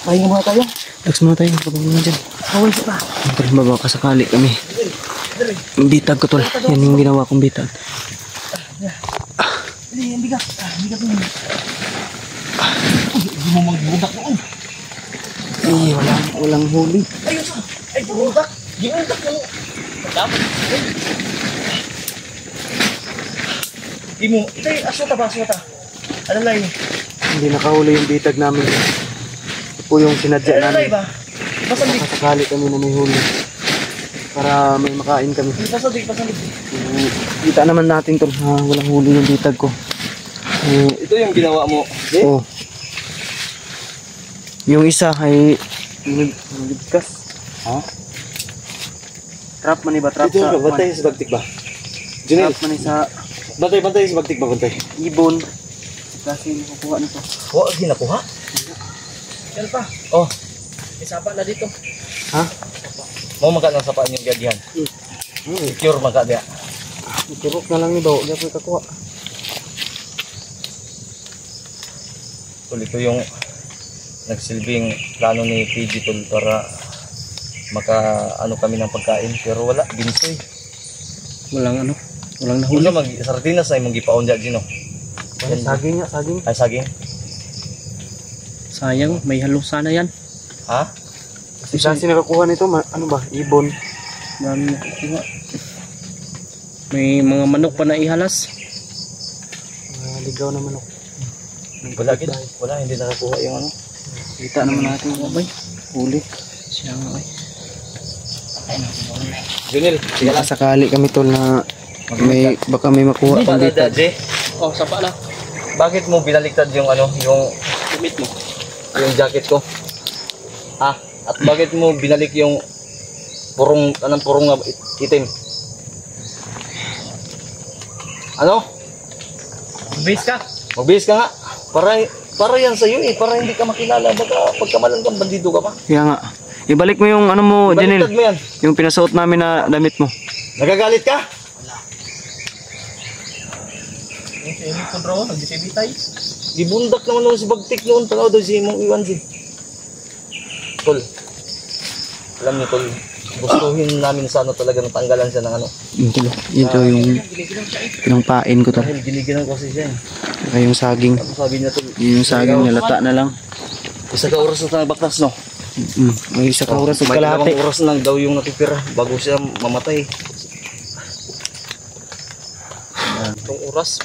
Pahinga muna tayo. lags muna tayo. Pagpapalingan dyan. Kawal pa. Tol, baka sakali kami. Yung bitag ko, tol. Yan yung ginawa kong bitag. Hindi, bigat. Bigat mo. Hindi mo magbudak noon. Ay, walang huli. Ayun sa. Ay, budak. Giuntak mo. Dapat. Di mo. Ito yung aswata ba? Aswata. Ano lang yun? Hindi nakahuli yung bitag namin. Ito po yung sinadya Ano lang namin. ba? Pasandig. Baka sakali kami na may huli. Para may makain kami. Pasandig. Kita naman natin, tol, na walang huli yung bitag ko. Ito yung ginawa mo. Oh. Yung isa ay ligkas. Ha? Trap man ba? Trap sa... Bantay sa bagtik ba? Trap man sa Bantay sa bagtik ba? Bantay. ibon. Kasi nakukuha nito. Oo, ginakuha? Yan pa. Oh. May sapa na dito. Ha? Mau makan ng sapa yung gadihan. Secure maka dia. Iturok na lang ni Bawo. Diyan ko ikakuha. Ito yung nagsilbing plano ni PG tol para maka kami ng pagkain pero wala ginsoy. Walang nahuli. Huli mag sardinas ay mong gipaon dyan Gino. Saging nga, saging. Ay saging. Sayang, may halo sana yan. Ha? Kasi nakakuha nito, ano ba? Ibon. Dami nakukuha. May mga manok pa na ihalas. Ligaw na manok. Wala gid. Wala hindi nakakuha yung ano. Kita naman natin yung abay. Huli. Siya nga ay. Junil, Kaya sakali kami, tol, na baka may makuha pang para bitag. dadje. Oh, sapa na. Bakit mo binaliktad yung yung Limit mo. yung jacket ko? Ha? At bakit mo binalik yung purong itim? Ano? Base ka. Magbihis ka nga. Para yan sa'yo eh. Para hindi ka makilala. Baka pagkamalan kang bandido ka pa. Kaya nga. Ibalik mo yung ano mo, Janil. Baliktad mo yan. Yung pinasuot namin na damit mo. Nagagalit ka? Okay, ini ko draw. Nag-disibitay. Dibundak naman noon si Bagtik noon. Tanaw daw si Mong Iwan si. Tol. Alam niyo tol. Gustuhin namin sana talaga natanggalan siya ng ano. Ito yung pinampain ko, tol. Dahil giliginan ko kasi siya eh. Saka yung saging. Ano sabi niya tol? Yung saging nalata na lang. Isa ka oras na tayo baklas no? May isa ka oras o May kalahati. dalawang oras lang daw yung natitira bago siya mamatay. Itong oras.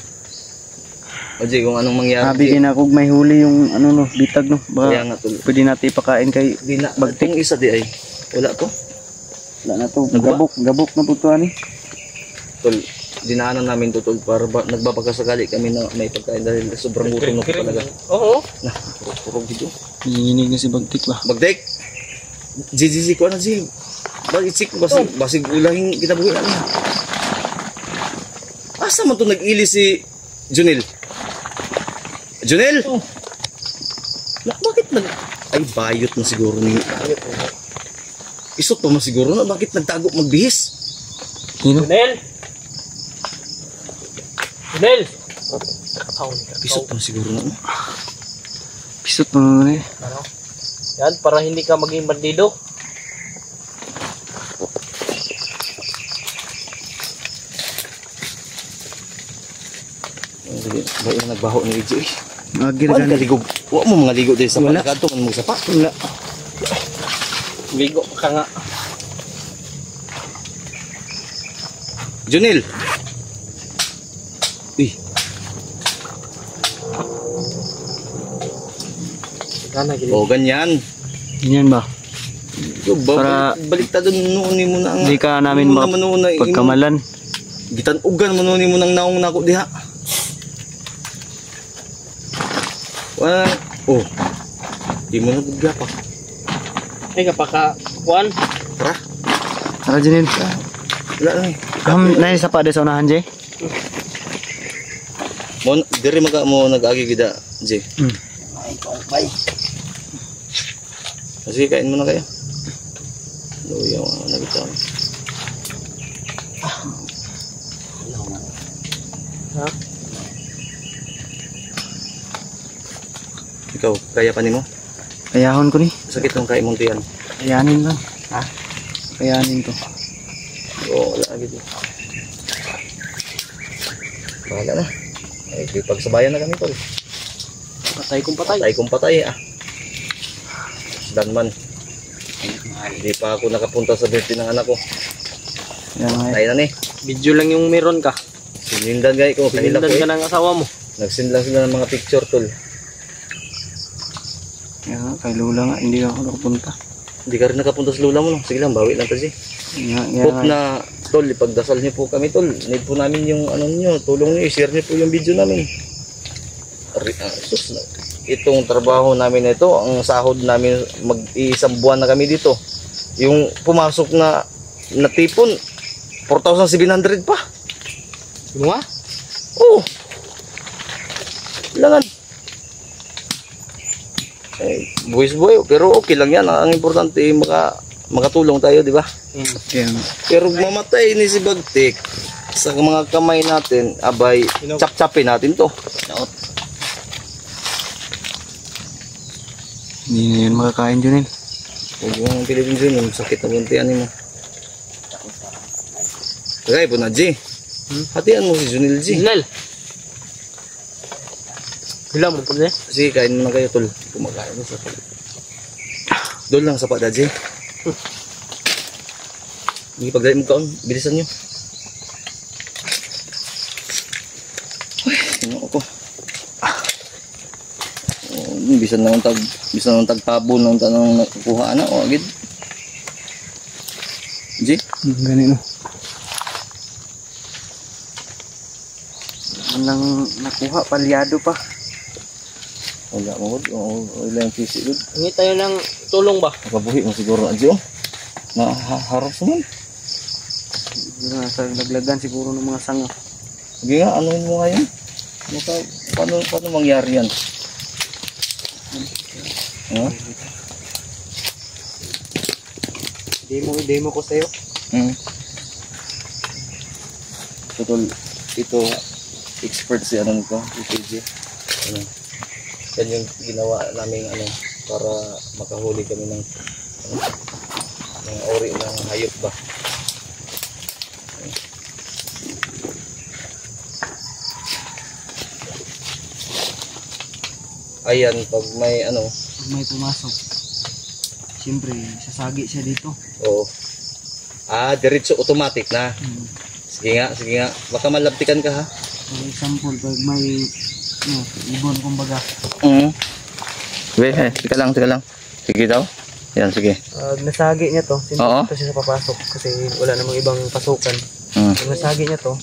Oje, kung anong mangyari. Sabi din ako may huli yung ano no, bitag no. Kaya Baka nga tol. pwede natin ipakain kay Di na, Bagtik. itong isa di ay. Wala to. Wala na to. Nagba? Gabok na po to ani. Tol, dinaanan namin to tol para nagbabakasakali kami na may pagkain dahil sobrang gutom na po talaga. Oo. Nah, purog dito. Nanginginig na si Bagtik ba? Bagdek. Jijiji ko na si. Bakit sik basig ulahing kinabuhi namin. Asa man to nag-ili si Junil? Junil? Bakit ay bayot na siguro ni isot pa man siguro na bakit nagtago magbihis? Sino? Junel! Junel! Isot pa man siguro na. Pisot mo naman eh. Ano? Yan, para hindi ka maging bandido. Bayo na nagbaho ni EJ. Magir Wala gani. ka ligo. Wa mo mga ligo dahil sa Wala. pagkato man mo sapa. Wala. Ligo ka nga. Junil. Uy, Gana, gili. o ganyan. Ganyan ba? Para- Baliktad noon mo na ang Hindi ka namin pagkamalan. gitanugan mo noon mo nang naong nako diha. Wala. Oh. Di mo na bugya pa. Ay, kapaka, kuan. Tara. Tara Janil. Wala na eh. Nai sa pa de sa unahan Jay. Mo diri mo nag-agi gida, J. Ay, bye. Sige, kain mo na kayo. Luyaw na bitaw. Ha? Ikaw, kaya pa nimo? Ayahon ko ni. Sakit ng kay mong tiyan. Ayanin lang. Ha? Ayanin ko. Oo, wala gitu. Bahala na. Ay, pagsabayan na kami tol. Patay kung patay. Patay kung patay ah. Danman. Hindi pa ako nakapunta sa birthday ng anak ko. Yan nga. Tayo na ni. Video lang yung meron ka. Sinindan guys ko. Kanila ko Sinindan ka ng asawa mo. Nagsin lang sila ng mga picture tol. Yan nga, kay Lola nga, hindi ako nakapunta. Hindi ka rin nakapunta sa lula mo no. Sige lang, bawi lang tayo. Hope na tol, ipagdasal niyo po kami tol. Need po namin yung ano niyo, tulong niyo, i-share niyo po yung video namin. Sus, itong trabaho namin na ito, ang sahod namin mag-iisang buwan na kami dito. Yung pumasok na tipon 4,700 pa. Ano nga? Oo. Kailangan. Eh, buwis pero okay lang yan. Ang importante makatulong tayo, di ba? Yan. Pero mamatay ni si Bagtik sa mga kamay natin, abay, chap-chapin natin to. Hindi na yun makakain dyan eh. Huwag yung Pilipin dyan, yung sakit na buntian mo. Kagay po na, G. Hatian mo si Junil, G. Junel. Hilam mo po na. Sige, kain mo na kayo, tol. Kumakain mo sa tol. Doon lang sa pada, G. Hindi pagdali mo kaon, bilisan nyo. Uy, sino ako? Bisan lang tagtabo ng tanong nakukuha na o agad. G? Ganito. Walang nakuha, palyado pa. Wala mo, wala yung sisi doon. Hingi tayo ng tulong ba? Nakabuhi mo siguro na, G, oh. Naharos naman. Sa laglagan siguro ng mga sanga. Sige nga, ano mo nga yun? Paano mangyari yan? Huh? Demo ko sa'yo. So, tol, ito, expert si ano nito, PJ. Ano, yan yung ginawa namin para makahuli kami ng ori ng hayop ba. Ayan, pag may May pumasok. Siyempre, sasagi siya dito. oo. Diretso automatic na. Sige nga. Baka malaptikan ka ha. For example, pag may ibon kumbaga. Sige lang. Sige daw. Yan, sige. Nasagi niya to, Oo. ito siya papasok kasi wala namang ibang pasukan. Pag nasagi niya to,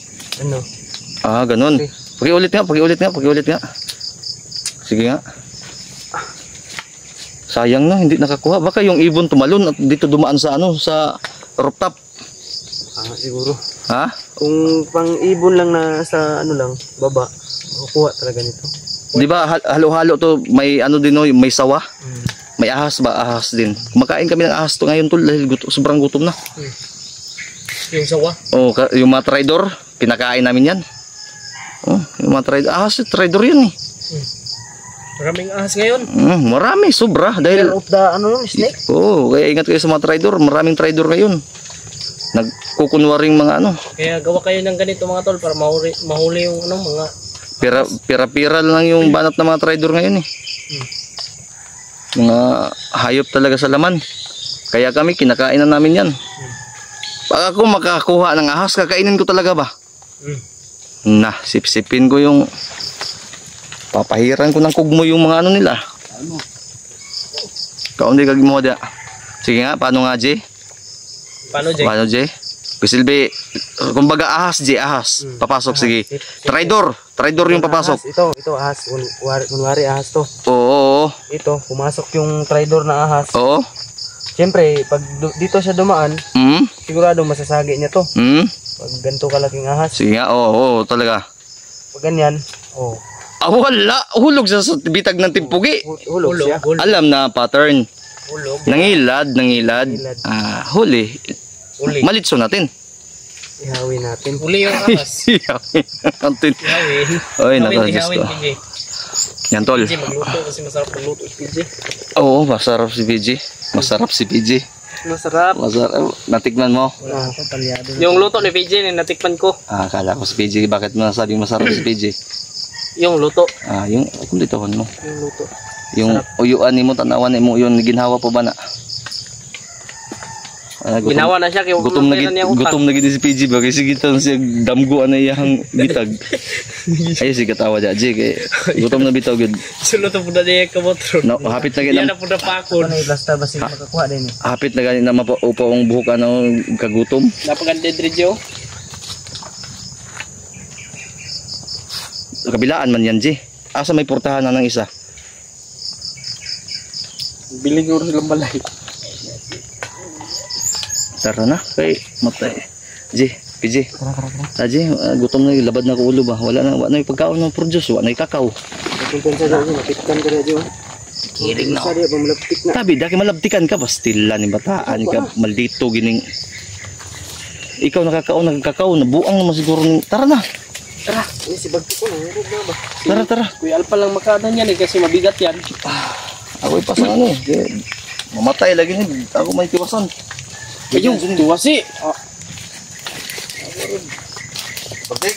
Ganun. Okay. Pakiulit nga. Sige nga. Sayang na, hindi nakakuha. Baka yung ibon tumalon at dito dumaan sa sa rooftop. Siguro. Ha? Kung pang ibon lang na sa baba, makukuha talaga nito. Di ba halo-halo to, may din no, may sawa. May ahas ba? Ahas din. Kumakain kami ng ahas to ngayon tol dahil sobrang gutom na. Yung sawa? Oh, yung mga trader, kinakain namin yan. Oh, yung mga trader, ahas, trader yan eh. Maraming ahas ngayon. Marami, sobra. Dahil, Of the snake? kaya ingat kayo sa mga trader. Maraming trader ngayon. Nagkukunwaring mga Kaya gawa kayo ng ganito mga tol para mahuli yung mga pira-pira lang yung banat ng mga trader ngayon eh. Mga hayop talaga sa laman. Kaya kami, kinakain na namin yan. Pag ako makakuha ng ahas, kakainin ko talaga ba? Sipsipin ko yung papahiran ko ng kugmo yung mga nila. Kaundi kag mo da. Sige nga, paano nga, Jay? Paano, Jay? Kusilbi, kumbaga ahas, Jay, ahas. Papasok, sige. Traidor yung papasok. Ito ahas. Kunwari ahas to. Oo. Ito, pumasok yung traidor na ahas. Oo. Siyempre, pag dito siya dumaan, sigurado masasagi niya to. Pag ganito kalaking ahas. Sige nga, oo, talaga. Pag ganyan, wala. Hulog sa bitag ng timpugi. hulog siya. Alam na pattern. Hulog. Nangilad. Huli. Malitso natin. Ihawin natin. Huli yung ahas. Ihawin natin. Ihawin. Oy, nakakas ko. Yan tol. PJ, magluto kasi masarap magluto si PJ. Oo, masarap si PJ. Masarap si PJ. Masarap. Masarap. Natikman mo? Yung luto ni PJ na natikman ko. Akala ko si PJ. Bakit mo nasabing masarap si PJ? Yung luto. Yung kulituhan mo. Yung luto. Yung uyuan ni mo, tanawan ni mo, yun, ginhawa po ba na? Ginawa na siya kaya gutom na gid si PJ ba kasi gitan siya damgo ana iyang bitag. Ay si katawa ja kay gutom na bitaw gid. Sulod po na niya kamotron. No, hapit na gid. Yan na po na pakon. Basta basi makakuha din. Hapit na gani na mapaupa ang buhok ano kagutom. Napaganda dredyo. Kabilaan man yan, G. Asa may portahan na ng isa? Bili ko rin silang balay. Tara na, kay matay. G, PJ. Tara, G, gutom na yung labad na ko ulo ba? Wala na yung pagkaon ng produce, wala na yung kakao. Punta sa daw, napitkan ka na diyo. Kiring na. Sa diyo, malaptik na. Tabi, daki malabtikan ka, bastila ni bataan ka, maldito gining. Ikaw nakakaon, nagkakao, nabuang naman siguro. Tara na. Tara, ini si Bagti ko na. Tara, tara. Kuya Alpa lang makada niyan kasi mabigat yan. Ako ipasang ano eh. Mamatay lagi ni. Ako may tiwasan. Ayun, tuwasi. Bagtik.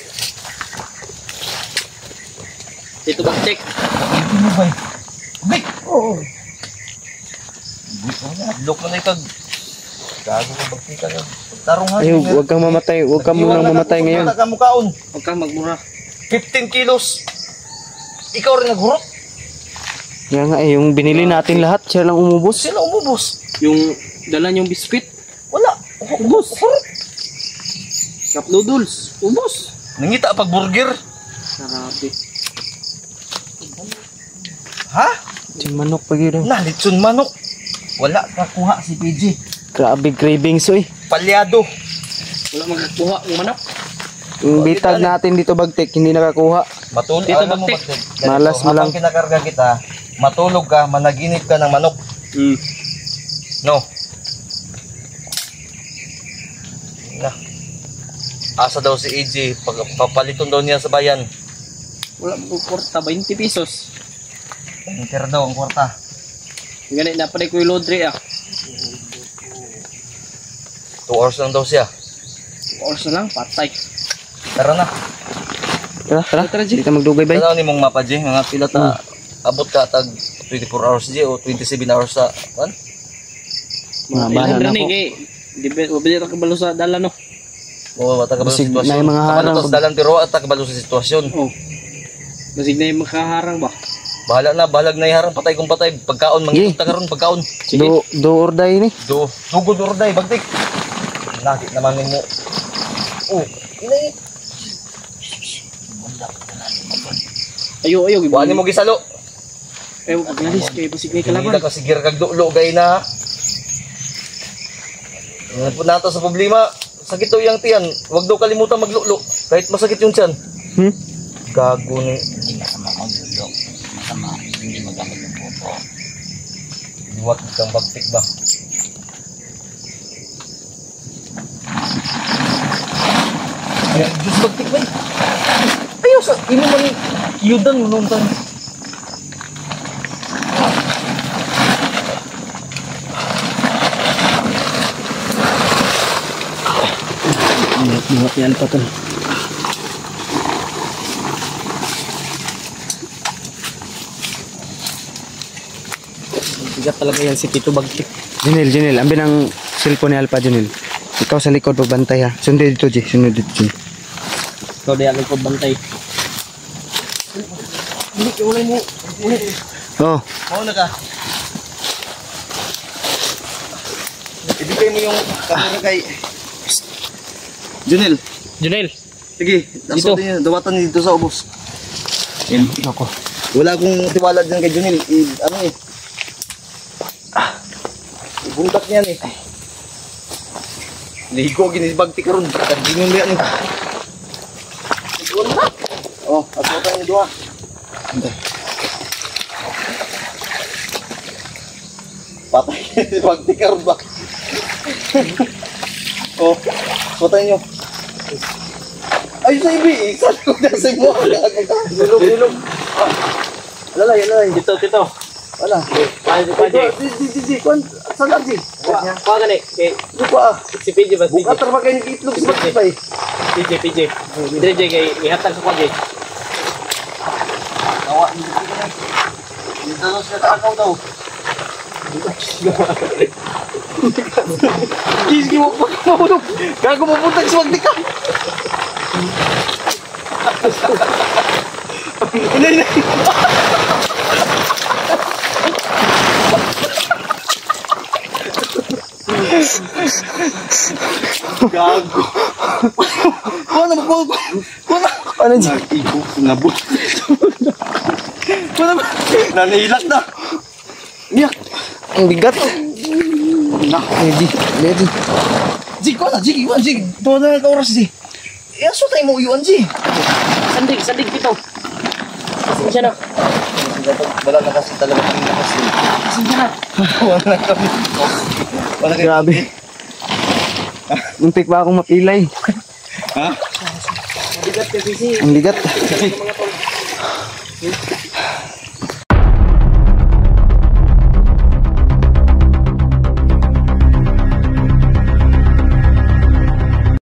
Dito Bagtik. Bagtik. Oo. Adlok na ikag. Gago ka Bagtik ka. Tarungan. Ay, huwag kang mamatay. Huwag kang munang mamatay ngayon. Wala ka mukaon. Huwag kang magmura. 15 kilos. Ikaw rin naghurot. Kaya nga eh, yung binili natin lahat, siya lang umubos. Sino umubos? Yung dala niyong biskwit. Wala. Ubus. Cup noodles. Ubus. Nangita pag burger. Sarabi. Ha? Yung manok pag yun. Nalitsun manok. Wala kakuha si PJ. Grabe cravings oy. Palyado. Wala magkuha ng manok. Yung bitag natin dito Bagtik, hindi nakakuha. Matulog. Dito, Alam mo Bagtik. Bagtik, Malas mo lang. habang kinakarga kita, matulog ka, managinip ka ng manok. No. Na. Asa daw si AJ, papaliton daw niya sa bayan. Wala magkukurta. 20 pesos. Tira daw ang kwarta. Ganit na pa rin ko yung laundry 2 hours lang daw siya. Oras na lang, patay. Tara na. Tara, dito magdugay bay. Tara ni mong mapa J, mga pila ta abot ka tag 24 hours J o 27 hours sa kan? Mga bana Ilan na rin ko. Di ba ka kabalo sa dala no? O wata ka ba sa Basig na sitwasyon? yung mga harang. Kabalo dalan pero wata ka ba sa sitwasyon? Oh. Basig na yung makaharang ba? Bahala na, balag na iharang patay kung patay. Pagkaon, manginit ta karon pagkaon. Sige. Do or die ni. Tugod orday, Bagtik. Nakit naman mo. Oh, inay. Ayo. Wani mo gisalo. Ayo, paglalis kayo. Basig na yung Hindi kalaban. na kasigir kag dulo gay na. Ano po nato sa problema? Sakit daw yung tiyan. Huwag daw kalimutan maglulo. Kahit masakit yung tiyan. Gago ni. Hindi masama maglulo. Masama. Hindi magamit ng pupo. Iwak kang Bagtik ba? Ay, Diyos Bagtik ba? Ayaw sa imo man yudan mo nung tayo. Buhat yan pa tol. Bigat talaga yan si Tito Bagtik. Junil, ambil ang cellphone ni Alpa Junil. Ikaw sa likod pagbantay ha. Sunod dito G, sunod dito G. Ikaw di alam ko bantay. Oh, Mauna ka. Ibigay mo yung camera kay Junel. Junel. Sige, Dito. dawatan niyo dito sa ubos. ako. Wala akong tiwala dyan kay Junel. Ano eh. Buntak niyan eh. Ligo, ginisbagti ka ron. Kagingin mo yan eh. Oh, asutan niyo doon. Patay, ginisbagti ka ron ba? Oh, asutan niyo. Ay, sa ibi, isa ko na sa mo. Ilog. Alalay. Dito. Wala. Paano si PJ? Di, kwan, saan lang, di? Kuha ka ni. Di ko Si PJ ba? Buka trabaho kayo ng itlog sa magkipay. PJ. Dire kay ihatag sa PJ. Tawa, hindi ko na. Dito na siya takaw daw. Sige mo pa mahulog. Gago mo puntag sa magdika. Inay. Gago. Kuha na. Ano dyan? Nabot. Kuha na. Nanihilak na. Biyak. Ang bigat. Ready. Jig, kuha na. Jig. Tuwa na ka oras, Jig. Aso tayo mo uyuan, Jig. Sandig dito. Pasensya na. Wala na kasi talaga kami nakasin. Pasensya na. Wala kami. Grabe. Muntik pa akong mapilay. Ha? Mabigat ka, PJ. Ang bigat.